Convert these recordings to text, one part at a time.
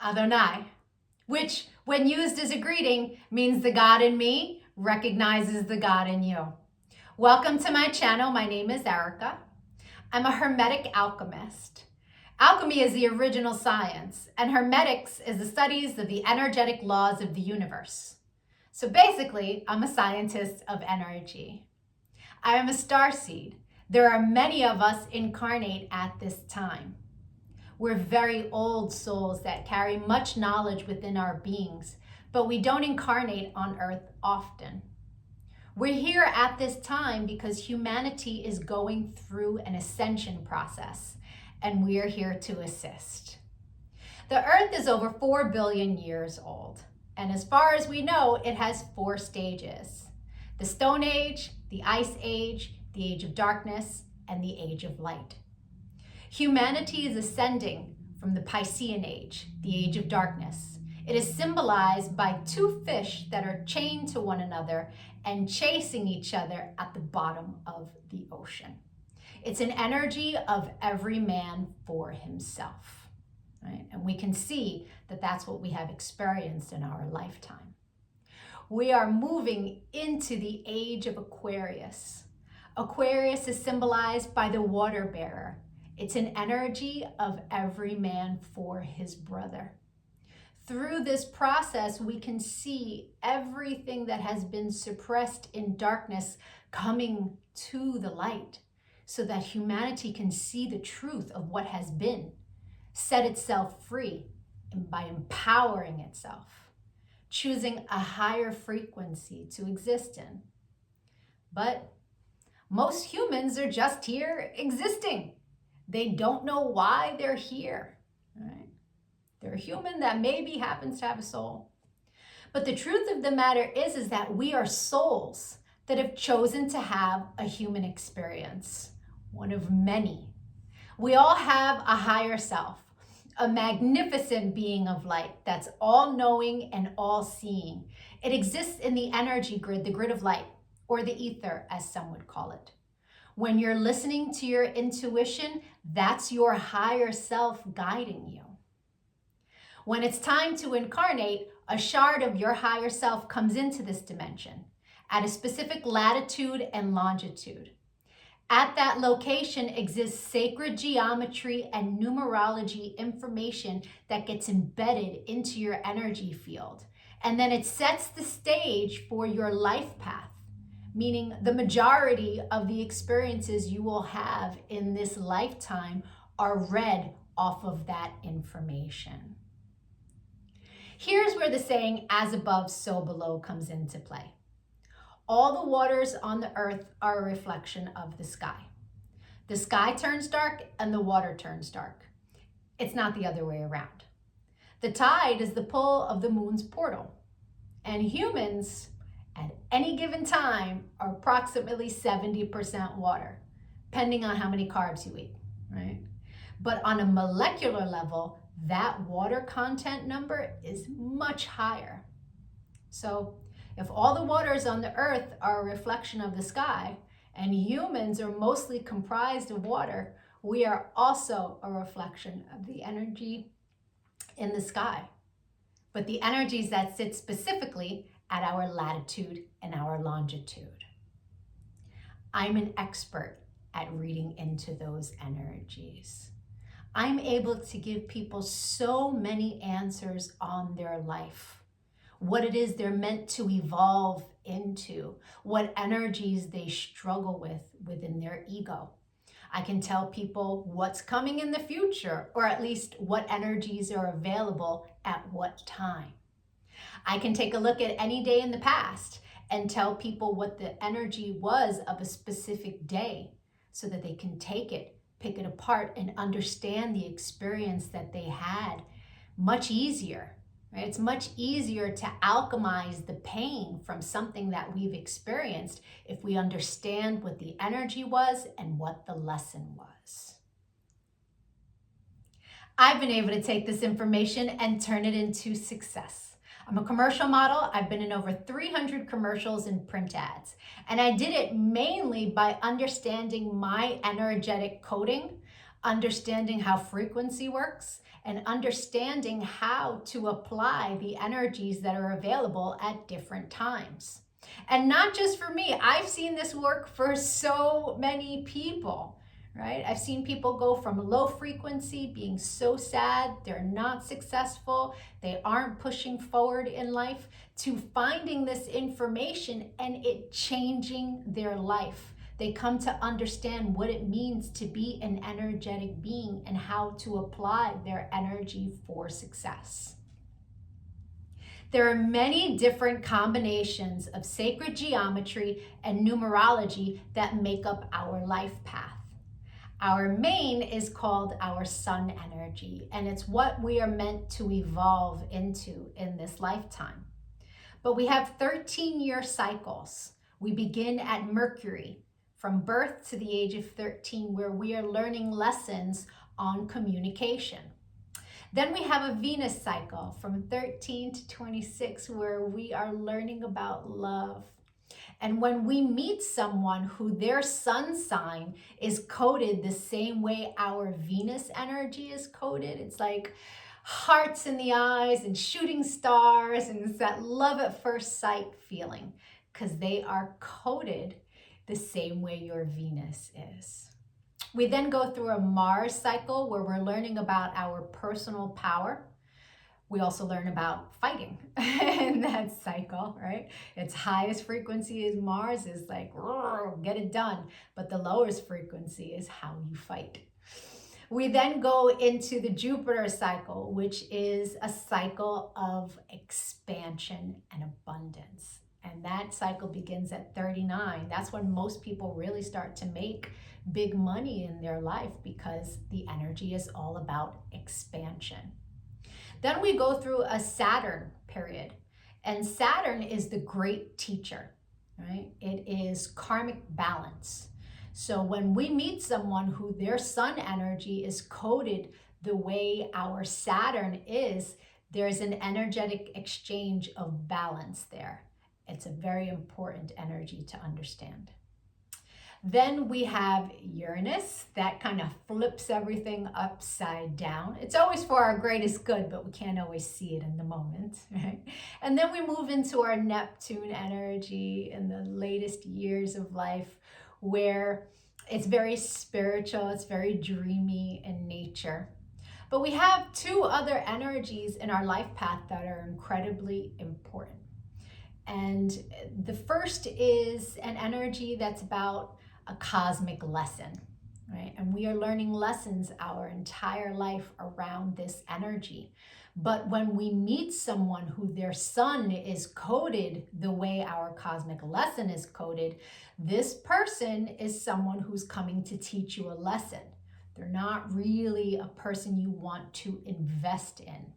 Adonai, which when used as a greeting means the God in me recognizes the God in you. Welcome to my channel. My name is Erica. I'm a Hermetic alchemist. Alchemy is the original science, and Hermetics is the studies of the energetic laws of the universe. So basically, I'm a scientist of energy. I am a starseed. There are many of us incarnate at this time. We're very old souls that carry much knowledge within our beings, but we don't incarnate on Earth often. We're here at this time because humanity is going through an ascension process, and we are here to assist. The Earth is over 4 billion years old, and as far as we know, it has 4 stages: the Stone Age, the Ice Age, the Age of Darkness, and the Age of Light. Humanity is ascending from the Piscean Age, the Age of Darkness. It is symbolized by 2 fish that are chained to one another and chasing each other at the bottom of the ocean. It's an energy of every man for himself, right? And we can see that that's what we have experienced in our lifetime. We are moving into the age of Aquarius. Aquarius is symbolized by the water bearer. It's an energy of every man for his brother. Through this process, we can see everything that has been suppressed in darkness coming to the light so that humanity can see the truth of what has been, set itself free by empowering itself, choosing a higher frequency to exist in. But most humans are just here existing. They don't know why they're here, right? They're a human that maybe happens to have a soul. But the truth of the matter is that we are souls that have chosen to have a human experience, one of many. We all have a higher self, a magnificent being of light that's all-knowing and all-seeing. It exists in the energy grid, the grid of light, or the ether, as some would call it. When you're listening to your intuition, that's your higher self guiding you. When it's time to incarnate, a shard of your higher self comes into this dimension at a specific latitude and longitude. At that location exists sacred geometry and numerology information that gets embedded into your energy field. And then it sets the stage for your life path, meaning the majority of the experiences you will have in this lifetime are read off of that information. Here's where the saying, as above, so below, comes into play. All the waters on the earth are a reflection of the sky. The sky turns dark and the water turns dark. It's not the other way around. The tide is the pull of the moon's portal. And humans, at any given time, are approximately 70% water, depending on how many carbs you eat, right? But on a molecular level, that water content number is much higher. So if all the waters on the earth are a reflection of the sky, and humans are mostly comprised of water, we are also a reflection of the energy in the sky. But the energies that sit specifically at our latitude and our longitude. I'm an expert at reading into those energies. I'm able to give people so many answers on their life, what it is they're meant to evolve into, what energies they struggle with within their ego. I can tell people what's coming in the future, or at least what energies are available at what time. I can take a look at any day in the past and tell people what the energy was of a specific day so that they can take it, pick it apart, and understand the experience that they had much easier, right? It's much easier to alchemize the pain from something that we've experienced if we understand what the energy was and what the lesson was. I've been able to take this information and turn it into success. I'm a commercial model. I've been in over 300 commercials and print ads. And I did it mainly by understanding my energetic coding understanding how frequency works, and understanding how to apply the energies that are available at different times. And not just for me, I've seen this work for so many people, right? I've seen people go from low frequency, being so sad, they're not successful, they aren't pushing forward in life, to finding this information and it changing their life. They come to understand what it means to be an energetic being and how to apply their energy for success. There are many different combinations of sacred geometry and numerology that make up our life path. Our main is called our sun energy, and it's what we are meant to evolve into in this lifetime. But we have 13-year cycles. We begin at Mercury, from birth to the age of 13, where we are learning lessons on communication. Then we have a Venus cycle from 13 to 26, where we are learning about love. And when we meet someone who their sun sign is coded the same way our Venus energy is coded, it's like hearts in the eyes and shooting stars, and it's that love at first sight feeling, because they are coded the same way your Venus is. We then go through a Mars cycle where we're learning about our personal power. We also learn about fighting in that cycle, right? Its highest frequency is Mars, is like, get it done. But the lowest frequency is how you fight. We then go into the Jupiter cycle, which is a cycle of expansion and abundance. And that cycle begins at 39. That's when most people really start to make big money in their life, because the energy is all about expansion. Then we go through a Saturn period, and Saturn is the great teacher, right? It is karmic balance. So when we meet someone who their sun energy is coded the way our Saturn is, there's an energetic exchange of balance there. It's a very important energy to understand. Then we have Uranus, that kind of flips everything upside down. It's always for our greatest good, but we can't always see it in the moment, right? And then we move into our Neptune energy in the latest years of life, where it's very spiritual, it's very dreamy in nature. But we have two other energies in our life path that are incredibly important. And the first is an energy that's about a cosmic lesson, right? And we are learning lessons our entire life around this energy. But when we meet someone who their sun is coded the way our cosmic lesson is coded, this person is someone who's coming to teach you a lesson. They're not really a person you want to invest in.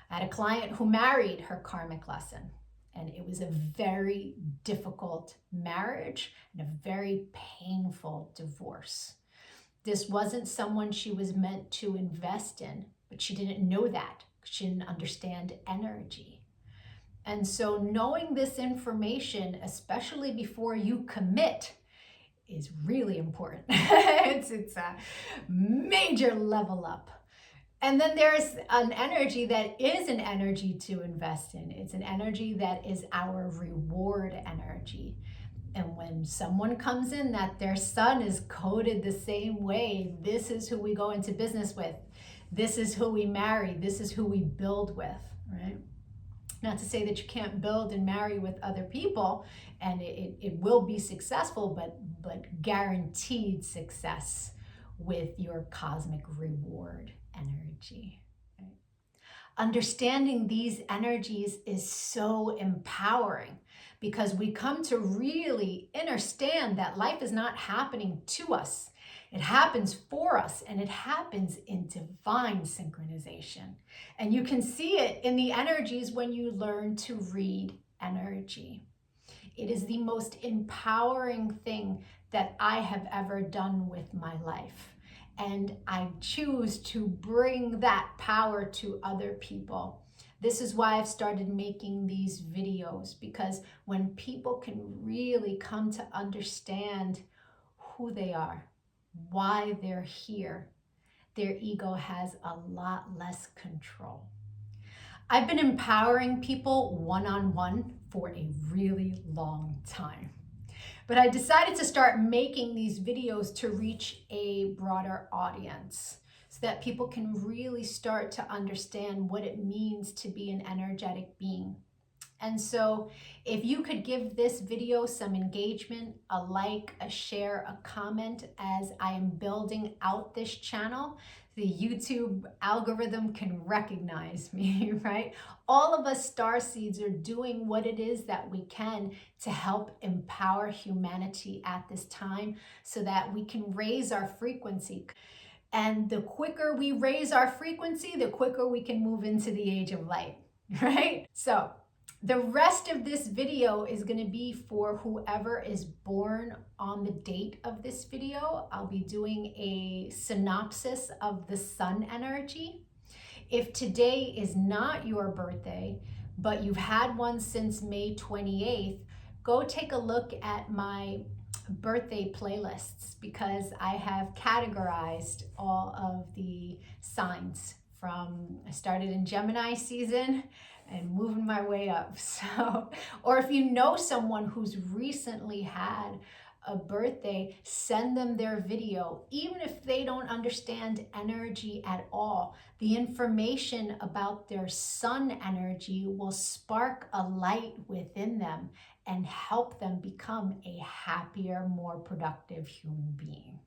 I had a client who married her karmic lesson, and it was a very difficult marriage and a very painful divorce. This wasn't someone she was meant to invest in, but she didn't know that. She didn't understand energy. And so knowing this information, especially before you commit, is really important. It's a major level up. And then there's an energy that is an energy to invest in. It's an energy that is our reward energy. And when someone comes in that their sun is coded the same way, this is who we go into business with. This is who we marry. This is who we build with, right? Not to say that you can't build and marry with other people, and it will be successful, but guaranteed success with your cosmic reward energy. Right? Understanding these energies is so empowering, because we come to really understand that life is not happening to us. It happens for us, and it happens in divine synchronization. And you can see it in the energies when you learn to read energy. It is the most empowering thing that I have ever done with my life. And I choose to bring that power to other people. This is why I've started making these videos, because when people can really come to understand who they are, why they're here, their ego has a lot less control. I've been empowering people one-on-one for a really long time. But I decided to start making these videos to reach a broader audience so that people can really start to understand what it means to be an energetic being. And so if you could give this video some engagement, a like, a share, a comment as I am building out this channel, the YouTube algorithm can recognize me, right? All of us starseeds are doing what it is that we can to help empower humanity at this time so that we can raise our frequency. And the quicker we raise our frequency, the quicker we can move into the age of light, right? So the rest of this video is going to be for whoever is born on the date of this video. I'll be doing a synopsis of the sun energy. If today is not your birthday, but you've had one since May 28th, go take a look at my birthday playlists because I have categorized all of the signs from, I started in Gemini season and moving my way up. So, or if you know someone who's recently had a birthday, send them their video. Even if they don't understand energy at all, the information about their sun energy will spark a light within them and help them become a happier, more productive human being.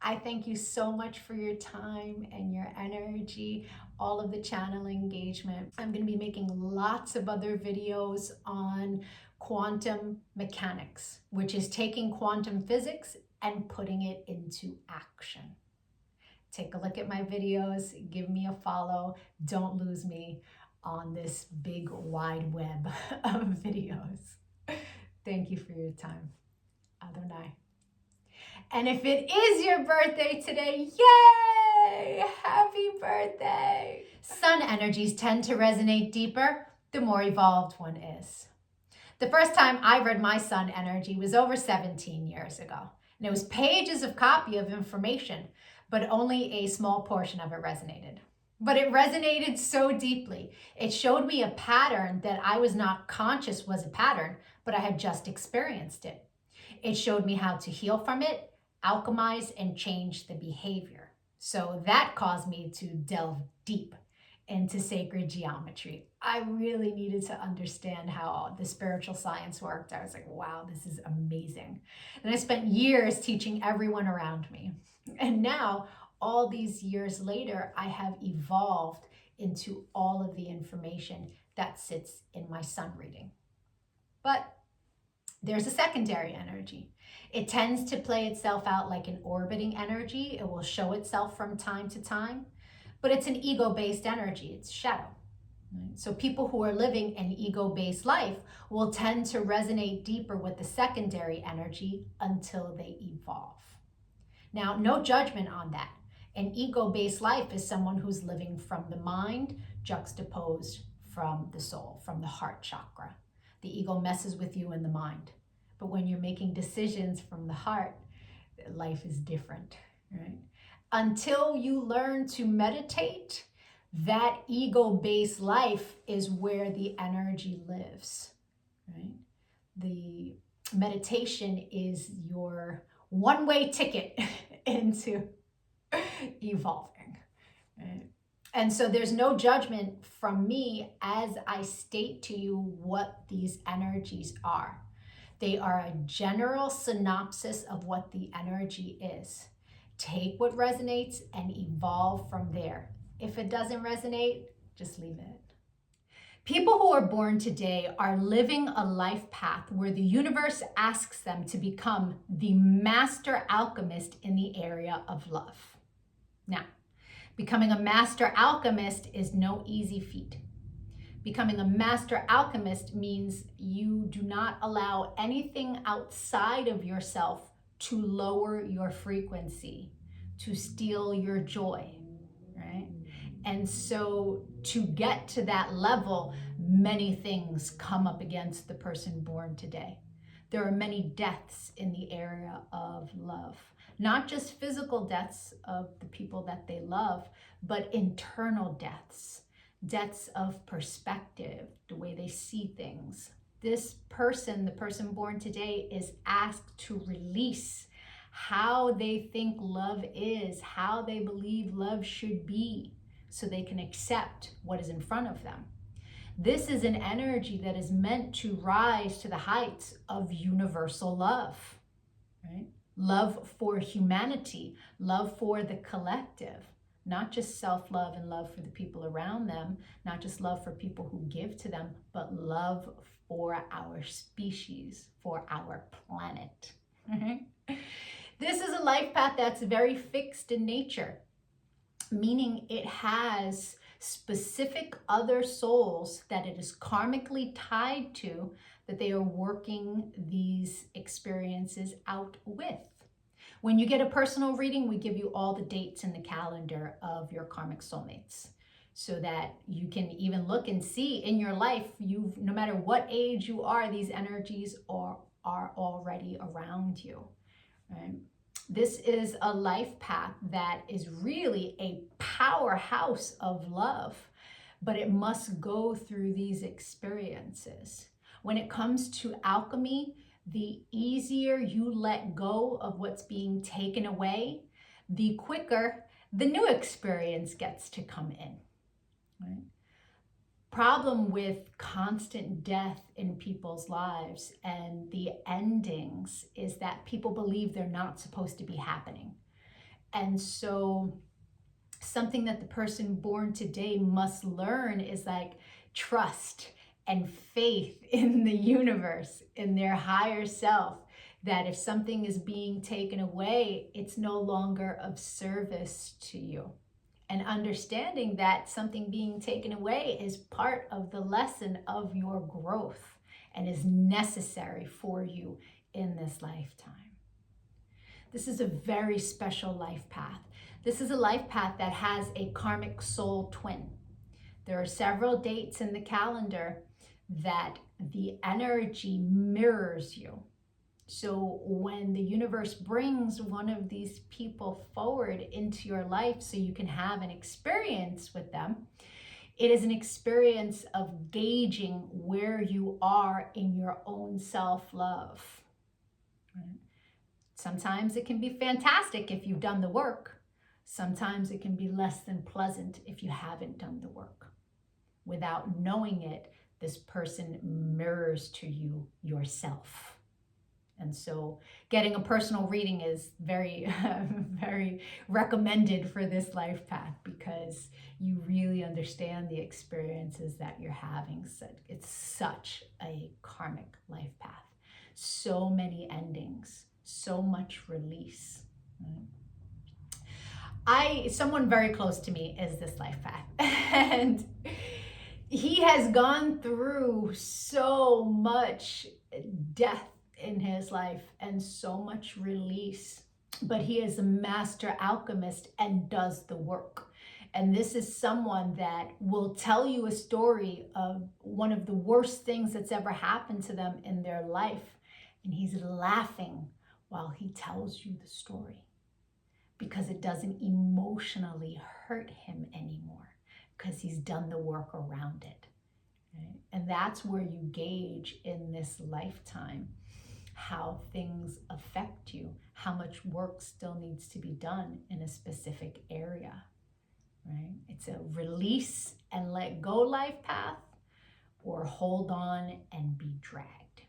I thank you so much for your time and your energy, all of the channel engagement. I'm going to be making lots of other videos on quantum mechanics, which is taking quantum physics and putting it into action. Take a look at my videos, give me a follow. Don't lose me on this big wide web of videos. Thank you for your time. Adonai. And if it is your birthday today, yay! Happy birthday! Sun energies tend to resonate deeper the more evolved one is. The first time I read my sun energy was over 17 years ago. And it was pages of copy of information, but only a small portion of it resonated. But it resonated so deeply. It showed me a pattern that I was not conscious was a pattern, but I had just experienced it. It showed me how to heal from it, alchemize, and change the behavior. So that caused me to delve deep into sacred geometry. I really needed to understand how the spiritual science worked. I was like, wow, this is amazing. And I spent years teaching everyone around me. And now, all these years later, I have evolved into all of the information that sits in my sun reading. But there's a secondary energy. It tends to play itself out like an orbiting energy. It will show itself from time to time, but it's an ego-based energy. It's shadow. Right? So people who are living an ego-based life will tend to resonate deeper with the secondary energy until they evolve. Now, no judgment on that. An ego-based life is someone who's living from the mind juxtaposed from the soul, from the heart chakra. The ego messes with you in the mind. But when you're making decisions from the heart, life is different, right? Until you learn to meditate, that ego-based life is where the energy lives, right? The meditation is your one-way ticket into evolving, right? And so there's no judgment from me as I state to you what these energies are. They are a general synopsis of what the energy is. Take what resonates and evolve from there. If it doesn't resonate, just leave it. People who are born today are living a life path where the universe asks them to become the master alchemist in the area of love. Now, becoming a master alchemist is no easy feat. Becoming a master alchemist means you do not allow anything outside of yourself to lower your frequency, to steal your joy, right? And so to get to that level, many things come up against the person born today. There are many deaths in the area of love. Not just physical deaths of the people that they love, but internal deaths, deaths of perspective, the way they see things. This person, the person born today, is asked to release how they think love is, how they believe love should be, so they can accept what is in front of them. This is an energy that is meant to rise to the heights of universal love, right? Love for humanity, love for the collective, not just self-love and love for the people around them, not just love for people who give to them, but love for our species, for our planet. This is a life path that's very fixed in nature, meaning it has specific other souls that it is karmically tied to, that they are working these experiences out with. When you get a personal reading, we give you all the dates in the calendar of your karmic soulmates, so that you can even look and see in your life, no matter what age you are, these energies are already around you. Right? This is a life path that is really a powerhouse of love, but it must go through these experiences. When it comes to alchemy, the easier you let go of what's being taken away, the quicker the new experience gets to come in. Right? Problem with constant death in people's lives and the endings is that people believe they're not supposed to be happening. And so something that the person born today must learn is like trust and faith in the universe, in their higher self, that if something is being taken away, it's no longer of service to you. And understanding that something being taken away is part of the lesson of your growth and is necessary for you in this lifetime. This is a very special life path. This is a life path that has a karmic soul twin. There are several dates in the calendar that the energy mirrors you. So when the universe brings one of these people forward into your life so you can have an experience with them, it is an experience of gauging where you are in your own self-love. Right? Sometimes it can be fantastic if you've done the work. Sometimes it can be less than pleasant if you haven't done the work. Without knowing it, this person mirrors to you yourself. And so getting a personal reading is very, very recommended for this life path, because you really understand the experiences that you're having. So it's such a karmic life path. So many endings, so much release. Someone very close to me is this life path. And he has gone through so much death in his life and so much release, but he is a master alchemist and does the work. And this is someone that will tell you a story of one of the worst things that's ever happened to them in their life, and he's laughing while he tells you the story, because it doesn't emotionally hurt him anymore, because he's done the work around it. Right? And that's where you gauge in this lifetime how things affect you, how much work still needs to be done in a specific area, right? It's a release and let go life path, or hold on and be dragged.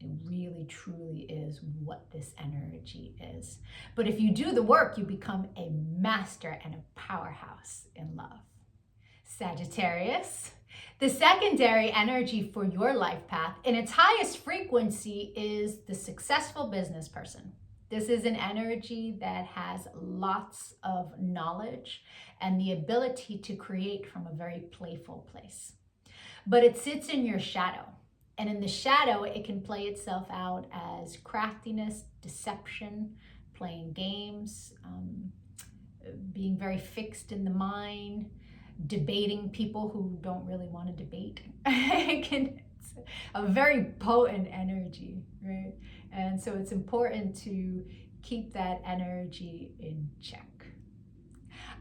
It really, truly is what this energy is. But if you do the work, you become a master and a powerhouse in love. Sagittarius. The secondary energy for your life path in its highest frequency is the successful business person. This is an energy that has lots of knowledge and the ability to create from a very playful place. But it sits in your shadow. And in the shadow, it can play itself out as craftiness, deception, playing games, being very fixed in the mind, debating people who don't really want to debate. It's a very potent energy, right? And so it's important to Keep that energy in check.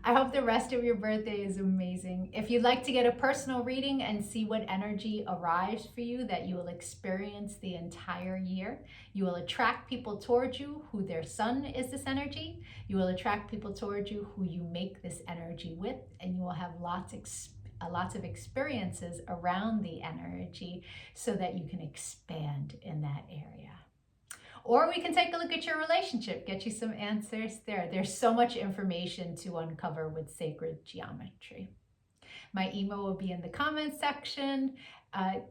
I hope the rest of your birthday is amazing. If you'd like to get a personal reading and see what energy arrives for you that you will experience the entire year, you will attract people towards you who their sun is this energy. You will attract people towards you who you make this energy with, and you will have lots of experiences around the energy so that you can expand in that area. Or we can take a look at your relationship, get you some answers there. There's so much information to uncover with sacred geometry. My email will be in the comments section.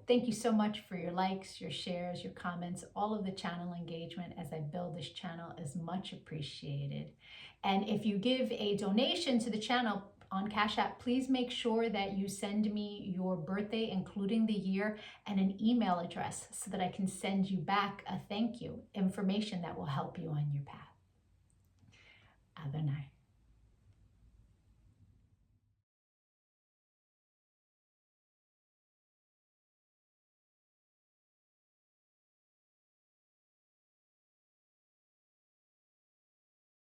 Thank you so much for your likes, your shares, your comments, all of the channel engagement as I build this channel is much appreciated. And if you give a donation to the channel on Cash App, please make sure that you send me your birthday, including the year, and an email address so that I can send you back a thank you, information that will help you on your path. Adonai.